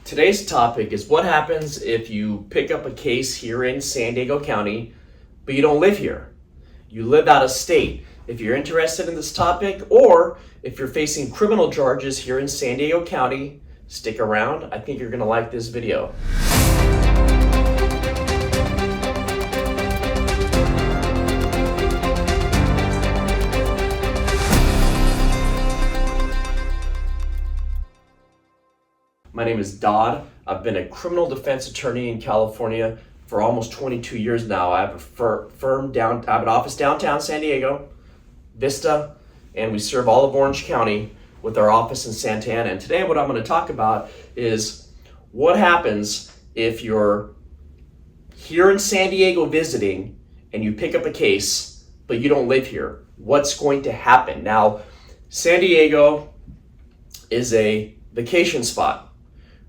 Today's topic is what happens if you pick up a case here in San Diego County, but you don't live here. You live out of state. If you're interested in this topic, or if you're facing criminal charges here in San Diego County, stick around. I think you're going to like this video. My name is Dodd. I've been a criminal defense attorney in California for almost 22 years now. I have I have an office downtown San Diego, Vista, and we serve all of Orange County with our office in Santa Ana. And today what I'm going to talk about is what happens if you're here in San Diego visiting and you pick up a case, but you don't live here. What's going to happen? Now, San Diego is a vacation spot.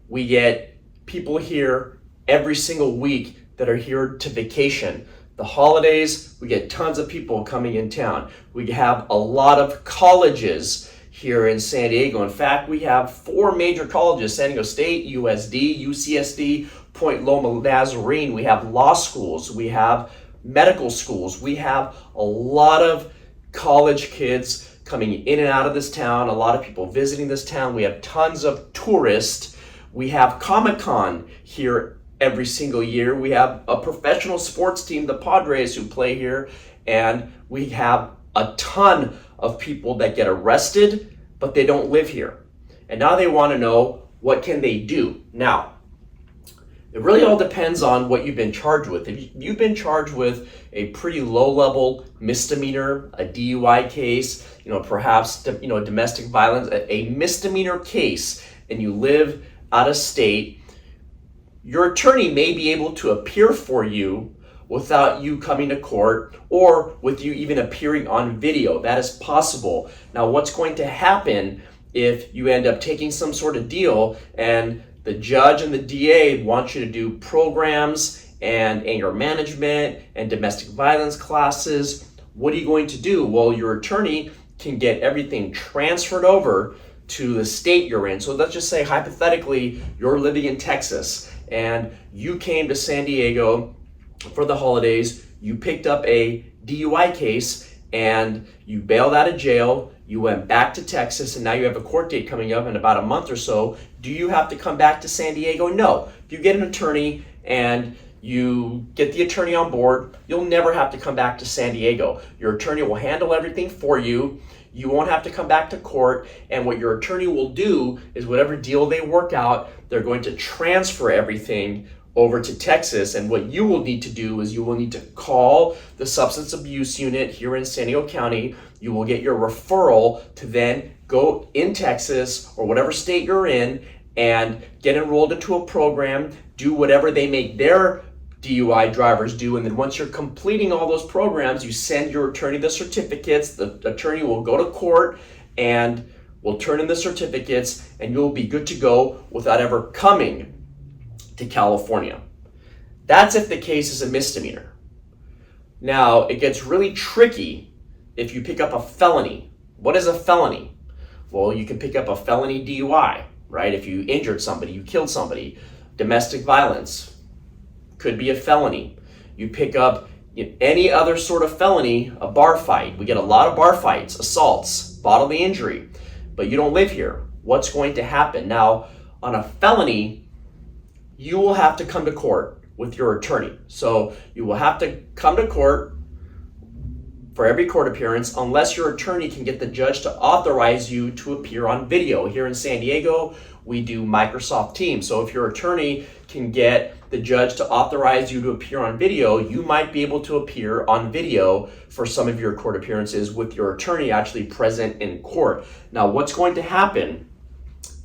We get people here every single week that are here to vacation. The holidays, we get tons of people coming in town. We have a lot of colleges here in San Diego. In fact, we have 4 major colleges: San Diego State, USD, UCSD, Point Loma Nazarene. We have law schools. We have medical schools. We have a lot of college kids coming in and out of this town, a lot of people visiting this town. We have tons of tourists. We have Comic-Con here every single year. We have a professional sports team, the Padres, who play here. And we have a ton of people that get arrested, but they don't live here. And now they want to know, what can they do? Now, it really all depends on what you've been charged with. If you've been charged with a pretty low-level misdemeanor, a DUI case, perhaps domestic violence, a misdemeanor case, and you live out of state, your attorney may be able to appear for you without you coming to court, or with you even appearing on video. That is possible. Now, what's going to happen if you end up taking some sort of deal and the judge and the DA want you to do programs and anger management and domestic violence classes? What are you going to do? Well, your attorney can get everything transferred over to the state you're in. So let's just say, hypothetically, you're living in Texas and you came to San Diego for the holidays. You picked up a DUI case and you bailed out of jail. You went back to Texas, and now you have a court date coming up in about a month or so. Do you have to come back to San Diego? No. If you get an attorney and you get the attorney on board, you'll never have to come back to San Diego. Your attorney will handle everything for you. You won't have to come back to court. And what your attorney will do is, whatever deal they work out, they're going to transfer everything over to Texas. And what you will need to do is, you will need to call the substance abuse unit here in San Diego County. You will get your referral to then go in Texas or whatever state you're in and get enrolled into a program, do whatever they make their DUI drivers do. And then once you're completing all those programs, you send your attorney the certificates. The attorney will go to court and will turn in the certificates, and you'll be good to go without ever coming to California. That's if the case is a misdemeanor. Now, it gets really tricky if you pick up a felony. What is a felony? Well, you can pick up a felony DUI, right? If you injured somebody, you killed somebody. Domestic violence could be a felony. You pick up any other sort of felony, a bar fight. We get a lot of bar fights, assaults, bodily injury, but you don't live here. What's going to happen? Now, on a felony, you will have to come to court with your attorney. So you will have to come to court for every court appearance, unless your attorney can get the judge to authorize you to appear on video. Here in San Diego, we do Microsoft Teams. So if your attorney can get the judge to authorize you to appear on video, you might be able to appear on video for some of your court appearances with your attorney actually present in court. Now, what's going to happen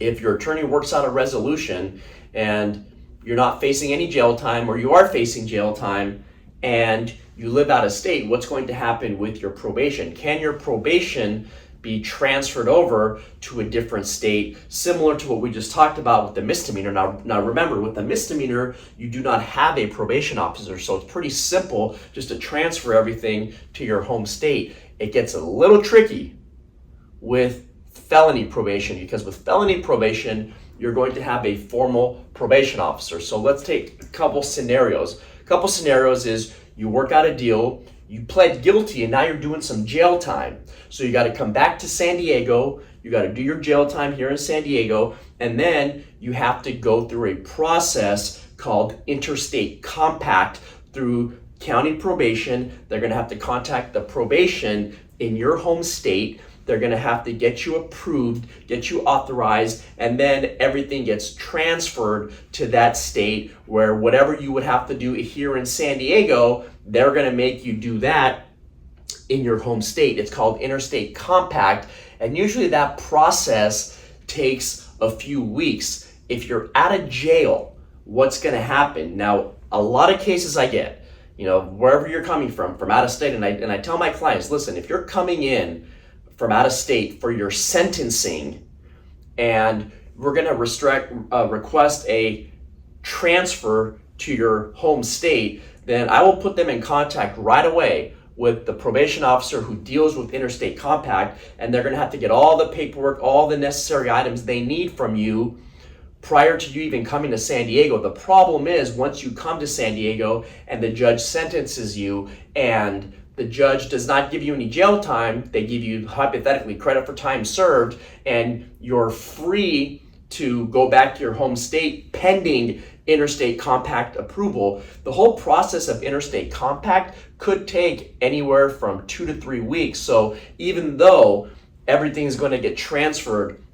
if your attorney works out a resolution and you're not facing any jail time, or you are facing jail time and you live out of state? What's going to happen with your probation? Can your probation be transferred over to a different state, similar to what we just talked about with the misdemeanor? Now remember, with the misdemeanor, you do not have a probation officer, so it's pretty simple just to transfer everything to your home state. It gets a little tricky with felony probation, because with felony probation, you're going to have a formal probation officer. So let's take a couple scenarios. A couple scenarios is you work out a deal, you pled guilty, and now you're doing some jail time. So you got to come back to San Diego, you got to do your jail time here in San Diego, and then you have to go through a process called interstate compact through county probation. They're going to have to contact the probation in your home state. They're going to have to get you approved, get you authorized, and then everything gets transferred to that state where whatever you would have to do here in San Diego, they're going to make you do that in your home state. It's called interstate compact, and usually that process takes a few weeks. If you're out of jail, what's going to happen? Now, a lot of cases I get, wherever you're coming from out of state, and I tell my clients, listen, if you're coming in from out of state for your sentencing and we're going to request a transfer to your home state, then I will put them in contact right away with the probation officer who deals with interstate compact, and they're going to have to get all the paperwork, all the necessary items they need from you prior to you even coming to San Diego. The problem is once you come to San Diego and the judge sentences you and the judge does not give you any jail time, they give you hypothetically credit for time served, and you're free to go back to your home state pending interstate compact approval. The whole process of interstate compact could take anywhere from 2 to 3 weeks. So even though everything is going to get transferred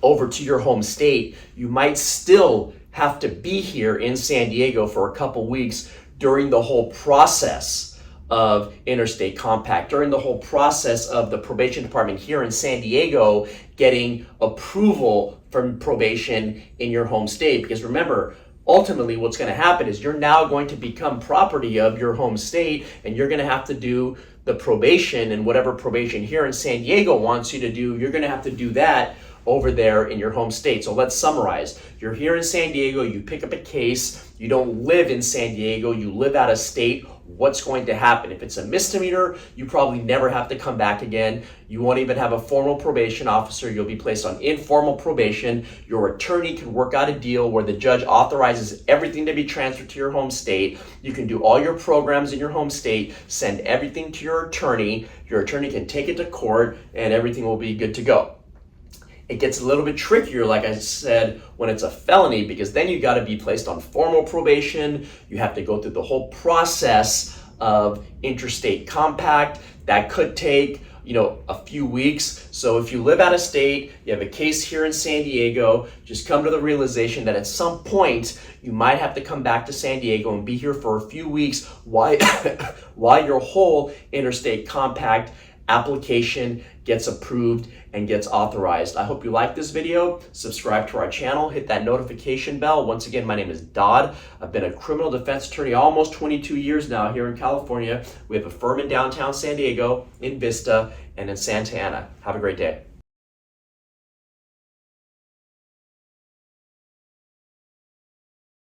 over to your home state, you might still have to be here in San Diego for a couple weeks during the whole process of interstate compact, during the whole process of the probation department here in San Diego getting approval from probation in your home state. Because remember, ultimately what's going to happen is you're now going to become property of your home state, and you're going to have to do the probation, and whatever probation here in San Diego wants you to do, you're going to have to do that over there in your home state. So let's summarize. You're here in San Diego, you pick up a case, you don't live in San Diego, you live out of state. What's going to happen? If it's a misdemeanor, you probably never have to come back again. You won't even have a formal probation officer. You'll be placed on informal probation. Your attorney can work out a deal where the judge authorizes everything to be transferred to your home state. You can do all your programs in your home state, send everything to your attorney. Your attorney can take it to court, and everything will be good to go. It gets a little bit trickier, like I said, when it's a felony, because then you got to be placed on formal probation. You have to go through the whole process of interstate compact. That could take, a few weeks. So if you live out of state, you have a case here in San Diego, just come to the realization that at some point you might have to come back to San Diego and be here for a few weeks while your whole interstate compact application gets approved and gets authorized. I hope you like this video. Subscribe to our channel, hit that notification bell. Once again, my name is Dodd. I've been a criminal defense attorney almost 22 years now here in California. We have a firm in downtown San Diego, in Vista, and in Santa Ana. Have a great day.